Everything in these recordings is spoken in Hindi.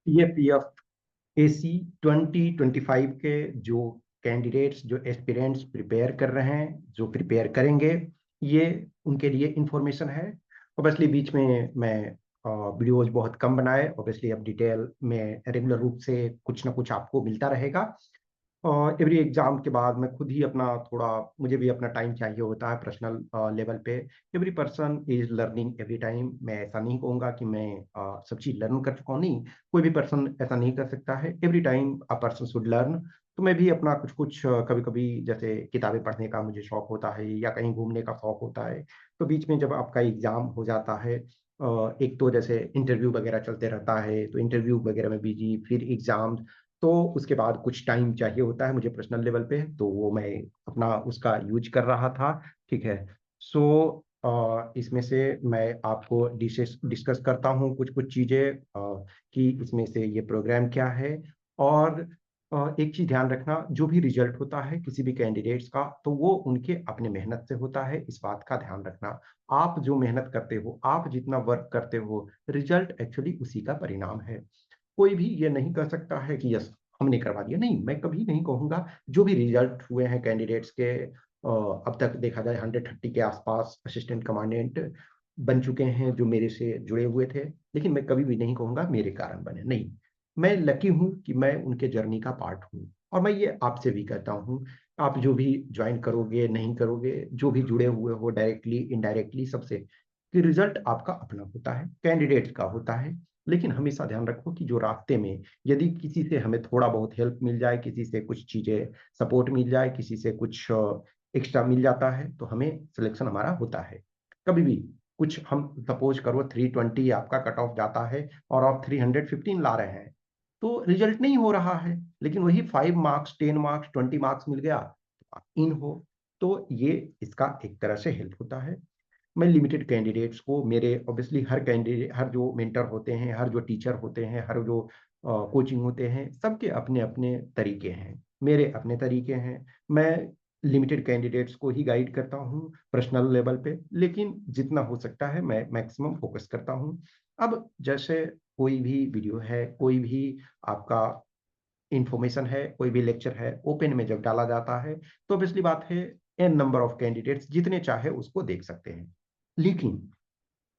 PF AC 2025 के जो कैंडिडेट्स, जो एस्पिरेंट्स प्रिपेयर कर रहे हैं, जो प्रिपेयर करेंगे, ये उनके लिए इंफॉर्मेशन है। ऑब्वियसली बीच में मैं वीडियोज बहुत कम बनाए, ऑब्वियसली अब डिटेल में रेगुलर रूप से कुछ ना कुछ आपको मिलता रहेगा। और एवरी एग्जाम के बाद मैं खुद ही अपना थोड़ा, मुझे भी अपना टाइम चाहिए होता है पर्सनल लेवल पे। Every person is learning every time. मैं ऐसा नहीं कहूँगा कि मैं सब चीज़ लर्न कर चुका हूँ, नहीं, कोई भी पर्सन ऐसा नहीं कर सकता है। Every time a person should learn. तो मैं भी अपना कुछ कुछ कभी कभी जैसे किताबें पढ़ने का मुझे शौक होता है या कहीं घूमने का शौक होता है, तो बीच में जब आपका एग्जाम हो जाता है, एक तो जैसे इंटरव्यू वगैरह चलते रहता है, तो इंटरव्यू वगैरह में बिजी, फिर एग्जाम, तो उसके बाद कुछ टाइम चाहिए होता है मुझे पर्सनल लेवल पे, तो वो मैं अपना उसका यूज कर रहा था। ठीक है। सो इसमें से मैं आपको डिस्कस करता हूँ कुछ कुछ चीज़ें, कि इसमें से ये प्रोग्राम क्या है। और एक चीज़ ध्यान रखना, जो भी रिजल्ट होता है किसी भी कैंडिडेट्स का, तो वो उनके अपने मेहनत से होता है, इस बात का ध्यान रखना। आप जो मेहनत करते हो, आप जितना वर्क करते हो, रिजल्ट एक्चुअली उसी का परिणाम है। कोई भी ये नहीं कर सकता है कि यस हमने करवा दिया, नहीं, मैं कभी नहीं कहूंगा। जो भी रिजल्ट हुए हैं कैंडिडेट्स के, अब तक देखा जाए 130 के आसपास असिस्टेंट कमांडेंट बन चुके हैं जो मेरे से जुड़े हुए थे, लेकिन मैं कभी भी नहीं कहूंगा मेरे कारण बने, नहीं। मैं लकी हूं कि मैं उनके जर्नी का पार्ट हूं। और मैं ये आपसे भी कहता हूं, आप जो भी ज्वाइन करोगे नहीं करोगे, जो भी जुड़े हुए हो डायरेक्टली इनडायरेक्टली सबसे, कि रिजल्ट आपका अपना होता है, कैंडिडेट का होता है। लेकिन हमेशा ध्यान रखो कि जो रास्ते में यदि किसी से हमें थोड़ा बहुत हेल्प मिल जाए, किसी से कुछ चीजें सपोर्ट मिल जाए, किसी से कुछ एक्स्ट्रा मिल जाता है, तो हमें सिलेक्शन हमारा होता है। कभी भी कुछ, हम सपोज करो 320 आपका कट ऑफ जाता है और आप 315 ला रहे हैं, तो रिजल्ट नहीं हो रहा है, लेकिन वही 5 मार्क्स, 10 मार्क्स, 20 मार्क्स मिल गया, तो आप इन हो। तो ये इसका एक तरह से हेल्प होता है। मैं लिमिटेड कैंडिडेट्स को, मेरे ऑब्वियसली हर कैंडिडेट, हर जो मेंटर होते हैं, हर जो टीचर होते हैं, हर जो कोचिंग होते हैं, सबके अपने अपने तरीके हैं, मेरे अपने तरीके हैं। मैं लिमिटेड कैंडिडेट्स को ही गाइड करता हूँ पर्सनल लेवल पे, लेकिन जितना हो सकता है मैं मैक्सिमम फोकस करता हूँ। अब जैसे कोई भी वीडियो है, कोई भी आपका इंफॉर्मेशन है, कोई भी लेक्चर है, ओपन में जब डाला जाता है, तो ऑब्वियसली बात है, एन नंबर ऑफ कैंडिडेट्स जितने चाहे उसको देख सकते हैं। लेकिन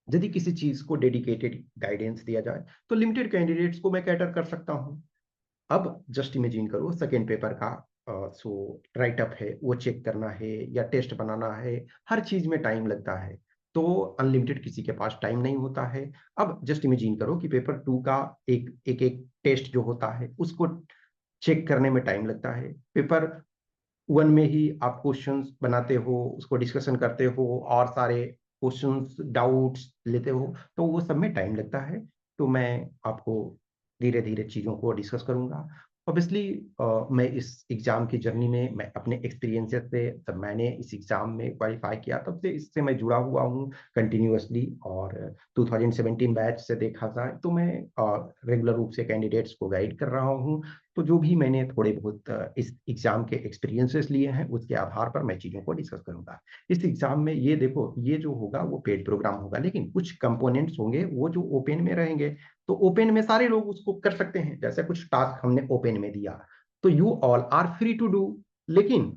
यदि किसी चीज को डेडिकेटेड गाइडेंस दिया जाए, तो लिमिटेड कैंडिडेट्स को मैं कैटर कर सकता हूं। अब जस्ट इमेजिन करो सेकेंड पेपर का सो राइटअप है, वो चेक करना है या टेस्ट बनाना है, हर चीज में टाइम लगता है। तो अनलिमिटेड किसी के पास टाइम नहीं होता है। अब जस्ट इमेजिन करो कि पेपर 2 का एक एक एक टेस्ट जो होता है उसको चेक करने में टाइम लगता है। पेपर 1 में ही आप क्वेश्चंस बनाते हो, उसको डिस्कशन करते हो, और सारे क्वेश्चंस डाउट्स लेते हो, तो वो सब में टाइम लगता है। तो मैं आपको धीरे धीरे चीज़ों को डिस्कस करूंगा। ऑब्वियसली मैं इस एग्जाम की जर्नी में, मैं अपने एक्सपीरियंसेस से, जब मैंने इस एग्जाम में क्वालिफाई किया तब से इससे मैं जुड़ा हुआ हूँ कंटिन्यूअसली। और 2017 बैच से देखा जाए तो मैं रेगुलर रूप से कैंडिडेट्स को गाइड कर रहा हूँ। तो जो भी मैंने थोड़े बहुत इस एग्जाम के एक्सपीरियंसेस लिए हैं, उसके आधार पर मैं चीज़ों को डिस्कस करूंगा। इस एग्जाम में ये देखो, ये जो होगा वो पेड प्रोग्राम होगा, लेकिन कुछ कंपोनेंट्स होंगे वो जो ओपन में रहेंगे। तो ओपन में सारे लोग उसको कर सकते हैं, जैसे कुछ टास्क हमने ओपन में दिया, तो you all are free to do. लेकिन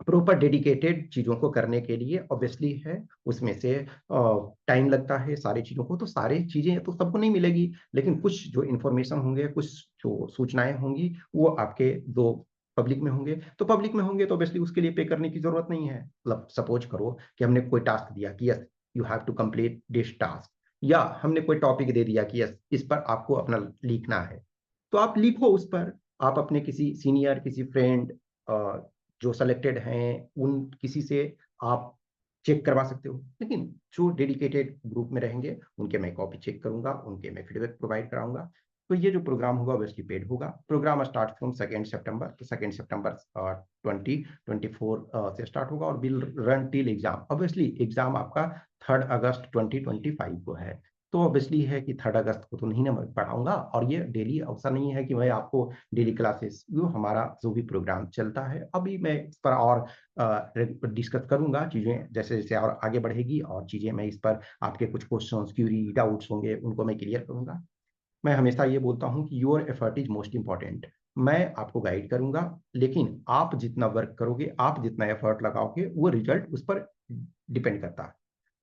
प्रॉपर डेडिकेटेड चीजों को करने के लिए ऑब्वियसली है, उसमें से टाइम लगता है सारी चीजों को, तो सारी चीजें तो सबको नहीं मिलेगी, लेकिन कुछ जो इन्फॉर्मेशन होंगे, कुछ जो सूचनाएं होंगी, वो आपके दो पब्लिक में होंगे। तो पब्लिक में होंगे तो ऑब्वियसली उसके लिए पे करने की जरूरत नहीं है। मतलब सपोज करो कि हमने कोई टास्क दिया कि yes you have to complete this task, या हमने कोई टॉपिक दे दिया कि यस इस पर आपको अपना लिखना है, तो आप लिखो उस पर। आप अपने किसी सीनियर, किसी फ्रेंड जो सेलेक्टेड हैं, उन किसी से आप चेक करवा सकते हो। लेकिन जो डेडिकेटेड ग्रुप में रहेंगे उनके मैं कॉपी चेक करूंगा, उनके मैं फीडबैक प्रोवाइड कराऊंगा। तो ये जो प्रोग्राम होगा ऑब्वियसली पेड होगा। प्रोग्राम स्टार्ट फ्रॉम 2 सितंबर, तो 2 सितंबर 2024 से स्टार्ट होगा और will run till exam. Obviously exam आपका 3 अगस्त 2025 को है। तो ऑब्वियसली है कि 3 अगस्त को तो नहीं ना मैं पढ़ाऊंगा, और ये डेली अवसर नहीं है कि मैं आपको डेली क्लासेस, जो हमारा जो भी प्रोग्राम चलता है, अभी मैं इस पर और डिस्कस करूंगा चीज़ें जैसे जैसे और आगे बढ़ेगी, और चीज़ें मैं इस पर आपके कुछ क्वेश्चंस, क्यूरी, डाउट्स होंगे उनको मैं क्लियर करूंगा। मैं हमेशा ये बोलता हूँ कि your effort is most important. मैं आपको गाइड करूंगा, लेकिन आप जितना वर्क करोगे, आप जितना एफर्ट लगाओगे, वो रिजल्ट उस पर डिपेंड करता है।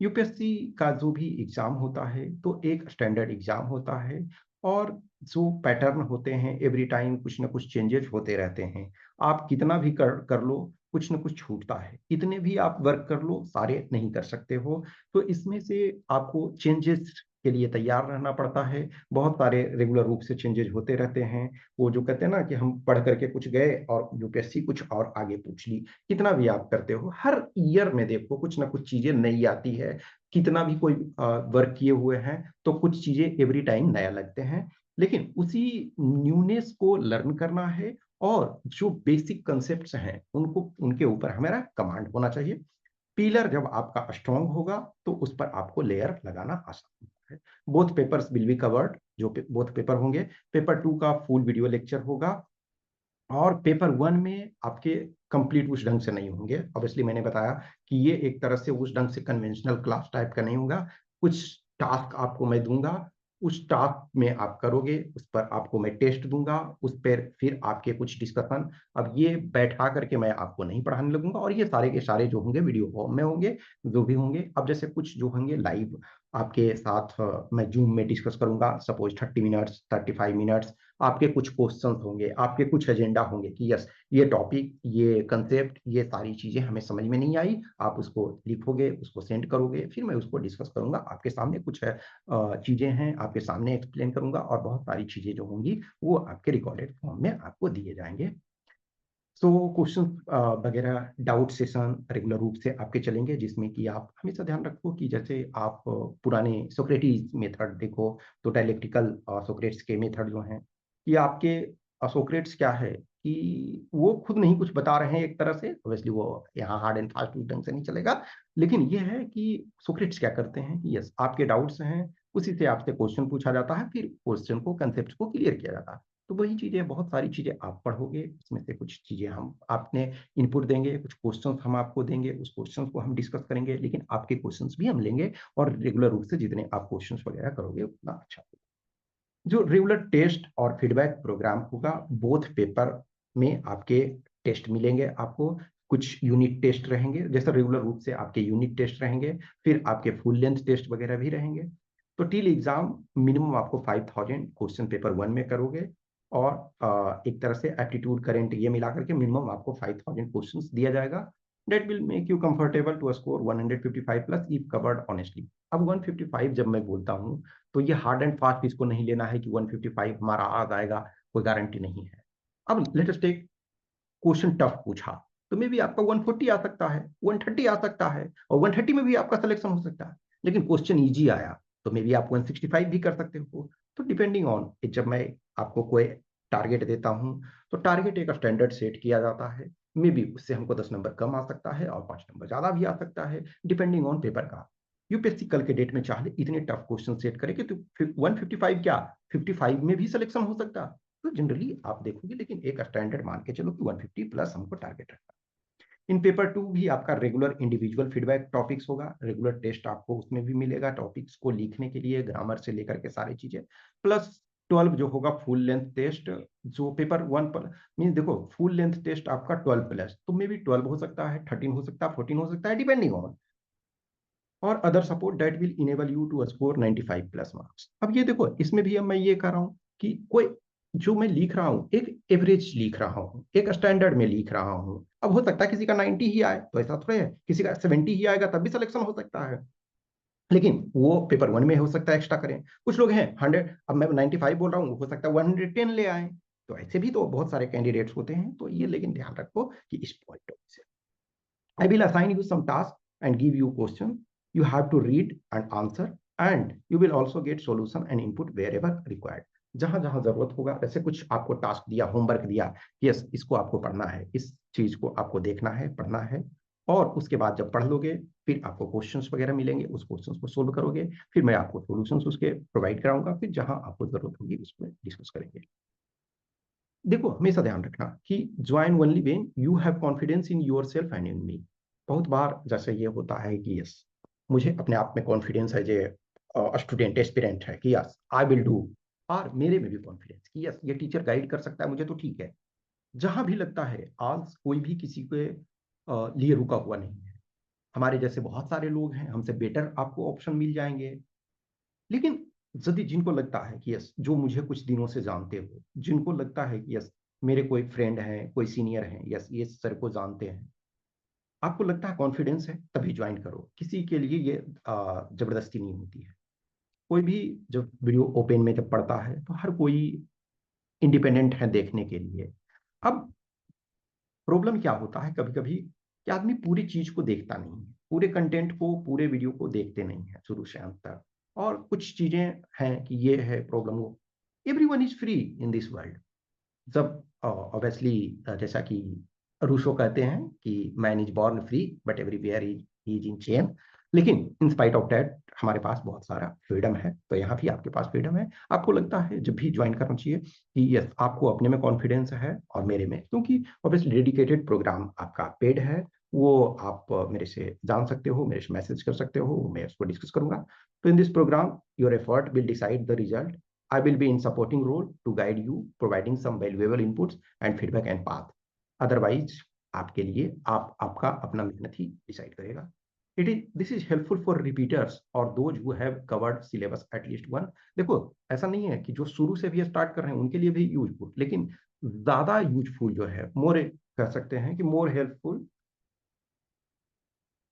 यूपीएससी का जो भी एग्जाम होता है तो एक स्टैंडर्ड एग्जाम होता है, और जो पैटर्न होते हैं एवरी टाइम कुछ ना कुछ चेंजेस होते रहते हैं। आप कितना भी कर लो, कुछ ना कुछ छूटता है। कितने भी आप वर्क कर लो, सारे नहीं कर सकते हो। तो इसमें से आपको चेंजेस के लिए तैयार रहना पड़ता है। बहुत सारे रेगुलर रूप से चेंजेस होते रहते हैं। वो जो कहते हैं ना कि हम पढ़ करके कुछ गए और यूपीएससी कुछ और आगे पूछ ली। कितना भी आप करते हो, हर ईयर में देखो कुछ ना कुछ चीजें नई आती है। कितना भी कोई वर्क किए हुए हैं तो कुछ चीजें एवरी टाइम नया लगते हैं। लेकिन उसी न्यूनेस को लर्न करना है, और जो बेसिक कंसेप्ट्स हैं उनको, उनके ऊपर हमारा कमांड होना चाहिए। पिलर जब आपका स्ट्रांग होगा तो उस पर आपको लेयर लगाना आसान होता है। Both papers will be covered, जो बोथ पेपर होंगे। पेपर 2 का फुल वीडियो लेक्चर होगा, और पेपर 1 में आपके कंप्लीट उस ढंग से नहीं होंगे। ऑब्वियसली मैंने बताया कि ये एक तरह से उस ढंग से कन्वेंशनल क्लास टाइप का नहीं होगा। कुछ टास्क आपको मैं दूंगा, उस टास्क में आप करोगे, उस पर आपको मैं टेस्ट दूंगा, उस पर फिर आपके कुछ डिस्कशन। अब ये बैठा करके मैं आपको नहीं पढ़ाने लगूंगा, और ये सारे के सारे जो होंगे वीडियो फॉर्म में होंगे, जो भी होंगे। अब जैसे कुछ जो होंगे लाइव आपके साथ मैं जूम में डिस्कस करूंगा, सपोज 30 मिनट्स 35 मिनट्स। आपके कुछ क्वेश्चंस होंगे, आपके कुछ एजेंडा होंगे कि यस, ये टॉपिक, ये कंसेप्ट, ये सारी चीजें हमें समझ में नहीं आई। आप उसको लिखोगे, उसको सेंड करोगे, फिर मैं उसको डिस्कस करूंगा आपके सामने। कुछ चीजें हैं आपके सामने एक्सप्लेन करूंगा, और बहुत सारी चीजें जो होंगी वो आपके रिकॉर्डेड फॉर्म में आपको दिए जाएंगे। सो क्वेश्चन वगैरह डाउट सेशन रेगुलर रूप से आपके चलेंगे, जिसमें कि आप हमेशा ध्यान रखो कि जैसे आप पुराने सोक्रेटिस मेथड देखो, तो डायलेक्टिकल सोक्रेट्स के मेथड जो हैं, कि आपके सोक्रेट्स क्या है कि वो खुद नहीं कुछ बता रहे हैं एक तरह से। ऑब्वियसली वो यहाँ हार्ड एंड फास्ट ढंग से नहीं चलेगा, लेकिन ये है कि सोक्रेट्स क्या करते हैं कि यस, आपके डाउट्स हैं, उसी से आपसे क्वेश्चन पूछा जाता है, फिर क्वेश्चन को, कंसेप्ट को क्लियर किया जाता है। तो वही चीजें, बहुत सारी चीजें आप पढ़ोगे, उसमें से कुछ चीजें हम आपने इनपुट देंगे, कुछ क्वेश्चंस हम आपको देंगे, उस क्वेश्चंस को हम डिस्कस करेंगे, लेकिन आपके क्वेश्चंस भी हम लेंगे। और रेगुलर रूप से जितने आप क्वेश्चंस वगैरह करोगे उतना अच्छा होगा। जो रेगुलर टेस्ट और फीडबैक प्रोग्राम होगा, बोथ पेपर में आपके टेस्ट मिलेंगे आपको। कुछ यूनिट टेस्ट रहेंगे, जैसे रेगुलर रूप से आपके यूनिट टेस्ट रहेंगे, फिर आपके फुल लेंथ टेस्ट वगैरह भी रहेंगे। तो टील एग्जाम मिनिमम आपको 5000 क्वेश्चन पेपर 1 में करोगे, और एक तरह से एप्टीट्यूड करेंट ये मिला करके मिनिमम आपको 5000 क्वेश्चंस दिया जाएगा। That will make you comfortable to score 155 plus if covered honestly. अब 155 जब मैं बोलता हूँ, तो ये हार्ड एंड फास्ट इसको नहीं लेना है कि 155 हमारा आ जाएगा, कोई गारंटी नहीं है। अब let us take, question tough पूछा तो मे बी आपका 140 आ सकता है, 130 आ सकता है, और 130 में भी आपका सिलेक्शन हो सकता है। लेकिन क्वेश्चन इजी आया तो मे बी आप 165 भी कर सकते हो। तो डिपेंडिंग ऑन, जब मैं आपको कोई टारगेट देता हूँ, तो टारगेट एक स्टैंडर्ड सेट किया जाता है। मे बी उससे हमको 10 नंबर कम आ सकता है, और 5 नंबर ज्यादा भी आ सकता है, डिपेंडिंग ऑन पेपर का। यूपीएससी कल के डेट में चाहे इतने टफ क्वेश्चन सेट करे कि तो 155 क्या, 55 में भी सिलेक्शन हो सकता है। तो जनरली आप देखोगे, लेकिन एक स्टैंडर्ड मान के चलो कि 150 प्लस हमको टारगेट रखना। इन पेपर 2 भी आपका रेगुलर इंडिविजुअल फीडबैक टॉपिक्स होगा, रेगुलर टेस्ट आपको उसमें भी मिलेगा टॉपिक्स को लिखने के लिए, ग्रामर से लेकर के सारी चीजें। प्लस 12 जो होगा फुल लेंथ टेस्ट, जो पेपर 1 पर मीन देखो, फुल लेंथ टेस्ट आपका 12 प्लस, तो मे बी 12 हो सकता है, 13 हो सकता है, 14 हो सकता है, डिपेंडिंग ऑन, और other support that will enable you to score 95 plus marks. अब ये देखो, इसमें भी अब मैं ये कर रहा हूँ कि कोई, जो मैं लिख रहा हूँ एक एवरेज लिख रहा हूँ, एक स्टैंडर्ड में लिख रहा हूँ। अब हो सकता है किसी का 90 ही आए, तो ऐसा थोड़ा है, किसी का 70 ही आएगा तब भी सिलेक्शन हो सकता है। लेकिन वो पेपर 1 में हो सकता है एक्स्ट्रा करें। कुछ लोग हैं 100, अब मैं 95 बोल रहा हूँ, हो सकता है 110 ले आए। तो ऐसे भी तो बहुत सारे कैंडिडेट्स होते हैं। तो ये लेकिन ध्यान रखो कि इस पॉइंट से I will assign you some task and give you question. You have to read and answer, and you will also get solution and input wherever required. जहां जहां जरूरत होगा, वैसे कुछ आपको टास्क दिया, होमवर्क दिया, यस इसको आपको पढ़ना है, इस चीज को आपको देखना है, पढ़ना है। और उसके बाद जब पढ़ लोगे, फिर आपको क्वेश्चंस वगैरह मिलेंगे, उस क्वेश्चंस को सोल्व करोगे, फिर मैं आपको सॉल्यूशंस उसके प्रोवाइड कराऊंगा, फिर जहां आपको जरूरत होगी उसमें डिस्कस करेंगे। देखो हमेशा ध्यान रखना कि join only when you have confidence in yourself and in me. बहुत बार जैसे ये होता है कि यस, मुझे अपने आप में कॉन्फिडेंस है, जो स्टूडेंट एस्पिरेंट है कि यस आई विल डू, और मेरे में भी कॉन्फिडेंस कि यस ये टीचर गाइड कर सकता है मुझे, तो ठीक है। जहां भी लगता है आज कोई भी किसी के लिए रुका हुआ नहीं है, हमारे जैसे बहुत सारे लोग हैं, हमसे बेटर आपको ऑप्शन मिल जाएंगे। लेकिन यदि जिनको लगता है कि यस जो मुझे कुछ दिनों से जानते हो, जिनको लगता है कि यस मेरे कोई फ्रेंड हैं, कोई सीनियर हैं, यस ये सर को जानते हैं, आपको लगता है कॉन्फिडेंस है, तभी ज्वाइन करो। किसी के लिए ये जबरदस्ती नहीं होती है। कोई भी जब वीडियो ओपन में जब पढ़ता है तो हर कोई इंडिपेंडेंट है देखने के लिए। अब प्रॉब्लम क्या होता है कभी कभी कि आदमी पूरी चीज को देखता नहीं है, पूरे कंटेंट को, पूरे वीडियो को देखते नहीं है शुरू से अंत तक। और कुछ चीजें हैं कि ये है प्रॉब्लम। वो everyone is free in this world. जब ऑब्वियसली जैसा कि रूसो कहते हैं कि man is born free but everywhere is in chain. लेकिन इन स्पाइट ऑफ दैट हमारे पास बहुत सारा फ्रीडम है, तो यहाँ भी आपके पास फ्रीडम है। आपको लगता है जब भी ज्वाइन करना चाहिए कि यस आपको अपने में कॉन्फिडेंस है और मेरे में, क्योंकि ऑब्वियसली डेडिकेटेड प्रोग्राम आपका पेड है। वो आप मेरे से जान सकते हो, मेरे से मैसेज कर सकते हो, मैं उसको डिस्कस करूंगा। तो in this programme your effort will decide the result. I will be in supporting role to guide you, providing some valuable inputs and feedback and path. Otherwise, आपके लिए आपका अपना मेहनत ही डिसाइड करेगा। This is helpful for repeaters और those who have covered syllabus at least one. देखो ऐसा नहीं है कि जो शुरू से भी स्टार्ट कर रहे हैं उनके लिए भी यूजफुल, लेकिन ज्यादा यूजफुल जो है, मोर कह सकते हैं कि मोर हेल्पफुल,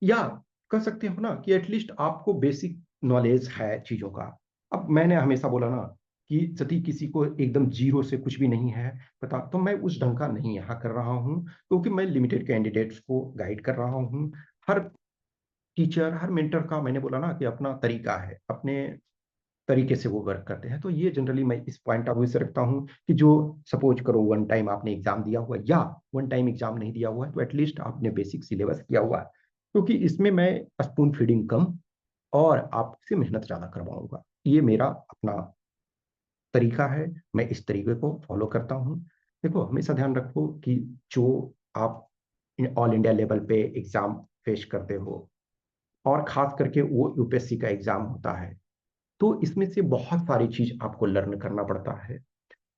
या कह सकते हो ना कि एटलीस्ट आपको बेसिक नॉलेज है चीजों का। अब मैंने हमेशा बोला ना कि यदि किसी को एकदम जीरो से कुछ भी नहीं है पता, तो मैं उस ढंग का नहीं यहाँ कर रहा हूँ, क्योंकि मैं लिमिटेड कैंडिडेट्स को गाइड कर रहा हूँ। हर टीचर, हर मेंटर का मैंने बोला ना कि अपना तरीका है, अपने तरीके से वो वर्क करते हैं। तो ये जनरली मैं इस पॉइंट ऑफ व्यू से रखता हूँ कि जो सपोज करो वन टाइम आपने एग्जाम दिया हुआ या वन टाइम एग्जाम नहीं दिया हुआ है, तो एटलीस्ट आपने बेसिक सिलेबस किया हुआ है, क्योंकि इसमें मैं स्पून फीडिंग कम और आपसे मेहनत ज्यादा करवाऊंगा। ये मेरा अपना तरीका है, मैं इस तरीके को फॉलो करता हूँ। देखो हमेशा ध्यान रखो कि जो आप ऑल इंडिया लेवल पे एग्जाम फेस करते हो, और खास करके वो यूपीएससी का एग्जाम होता है, तो इसमें से बहुत सारी चीज आपको लर्न करना पड़ता है।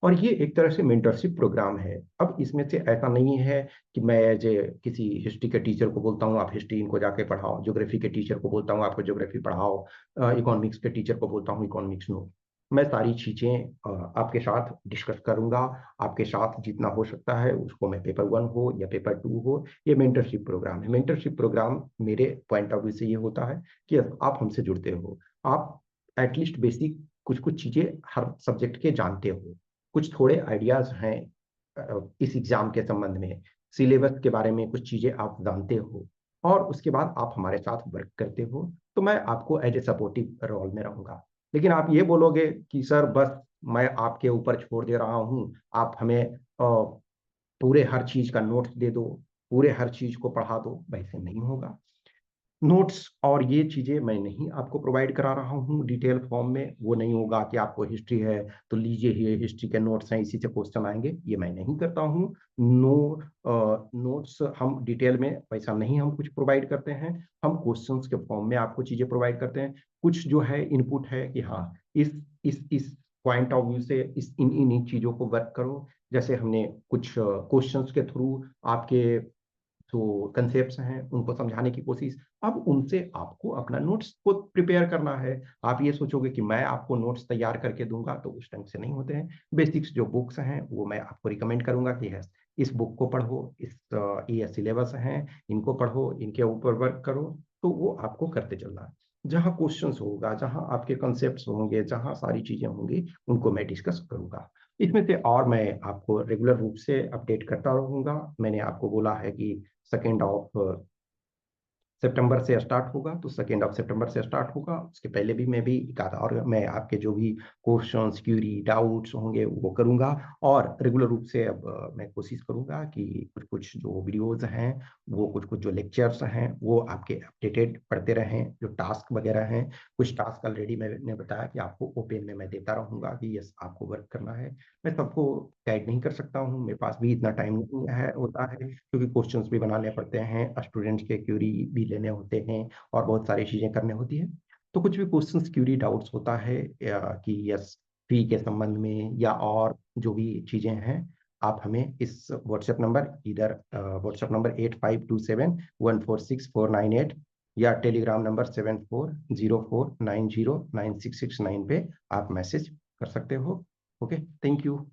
और ये एक तरह से मेंटरशिप प्रोग्राम है। अब इसमें से ऐसा नहीं है कि मैं जो किसी हिस्ट्री के टीचर को बोलता हूँ आप हिस्ट्री इनको जाके पढ़ाओ, ज्योग्राफी के टीचर को बोलता हूँ आपको ज्योग्राफी पढ़ाओ, इकोनॉमिक्स के टीचर को बोलता हूँ इकोनॉमिक्स नो। मैं सारी चीजें आपके साथ डिस्कस करूंगा। आपके साथ जितना हो सकता है उसको, मैं पेपर वन हो या पेपर टू हो, ये मेंटरशिप प्रोग्राम है। मेंटरशिप प्रोग्राम मेरे पॉइंट ऑफ व्यू से ये होता है कि आप हमसे जुड़ते हो, आप एटलीस्ट बेसिक कुछ कुछ चीजें हर सब्जेक्ट के जानते हो, कुछ थोड़े आइडियाज हैं इस एग्जाम के संबंध में, सिलेबस के बारे में कुछ चीजें आप जानते हो, और उसके बाद आप हमारे साथ वर्क करते हो, तो मैं आपको एज ए सपोर्टिव रोल में रहूंगा। लेकिन आप ये बोलोगे कि सर बस मैं आपके ऊपर छोड़ दे रहा हूँ, आप हमें पूरे हर चीज का नोट्स दे दो, पूरे हर चीज को पढ़ा दो, वैसे नहीं होगा। नोट्स और ये चीजें मैं नहीं आपको प्रोवाइड करा रहा हूँ डिटेल फॉर्म में। वो नहीं होगा कि आपको हिस्ट्री है तो लीजिए ये हिस्ट्री के नोट्स हैं, इसी से क्वेश्चन आएंगे, ये मैं नहीं करता हूँ। नो नोट्स हम डिटेल में वैसा नहीं हम कुछ प्रोवाइड करते हैं। हम क्वेश्चंस के फॉर्म में आपको चीजें प्रोवाइड करते हैं। कुछ जो है इनपुट है कि हाँ इस पॉइंट ऑफ व्यू से इस इन चीजों को वर्क करो। जैसे हमने कुछ क्वेश्चंस के थ्रू आपके जो कंसेप्ट हैं उनको समझाने की कोशिश। अब उनसे आपको अपना नोट्स को प्रिपेयर करना है। आप ये सोचोगे कि मैं आपको नोट्स तैयार करके दूंगा, तो उस ढंग से नहीं होते हैं। बेसिक्स जो बुक्स हैं वो मैं आपको रिकमेंड करूंगा कि है इस बुक को पढ़ो, ये सिलेबस हैं इनको पढ़ो, इनके ऊपर वर्क करो। तो वो आपको करते चलना है। जहाँ क्वेश्चंस होगा, जहाँ आपके कंसेप्ट होंगे, जहाँ सारी चीजें होंगी, उनको मैं डिस्कस करूंगा। इसमें से और मैं आपको रेगुलर रूप से अपडेट करता रहूंगा। मैंने आपको बोला है कि 2 सितंबर से स्टार्ट होगा, तो 2 सितंबर से स्टार्ट होगा। उसके पहले भी मैं भी एक आधा और मैं आपके जो भी क्वेश्चंस क्यूरी डाउट्स होंगे वो करूंगा। और रेगुलर रूप से अब मैं कोशिश करूंगा कि कुछ कुछ जो वीडियोज हैं, वो कुछ कुछ जो लेक्चर्स हैं वो आपके अपडेटेड पढ़ते रहें। जो टास्क वगैरह हैं, कुछ टास्क ऑलरेडी मैंने बताया कि आपको ओपन में मैं देता रहूंगा कि यस आपको वर्क करना है। मैं सबको गाइड नहीं कर सकता हूँ, मेरे पास भी इतना टाइम नहीं है होता है, क्योंकि क्वेश्चंस भी बनाने पड़ते हैं, स्टूडेंट्स के क्यूरी भी लेने होते हैं, और बहुत सारी चीजें करने होती है। तो कुछ भी क्वेश्चंस क्यूरी डाउट्स होता है कि यस फी के संबंध में या और जो भी चीज़ें हैं, आप हमें इस व्हाट्सएप नंबर, इधर व्हाट्सएप नंबर 8527146498 या टेलीग्राम नंबर 7404909669 पे आप मैसेज कर सकते हो। Okay, thank you.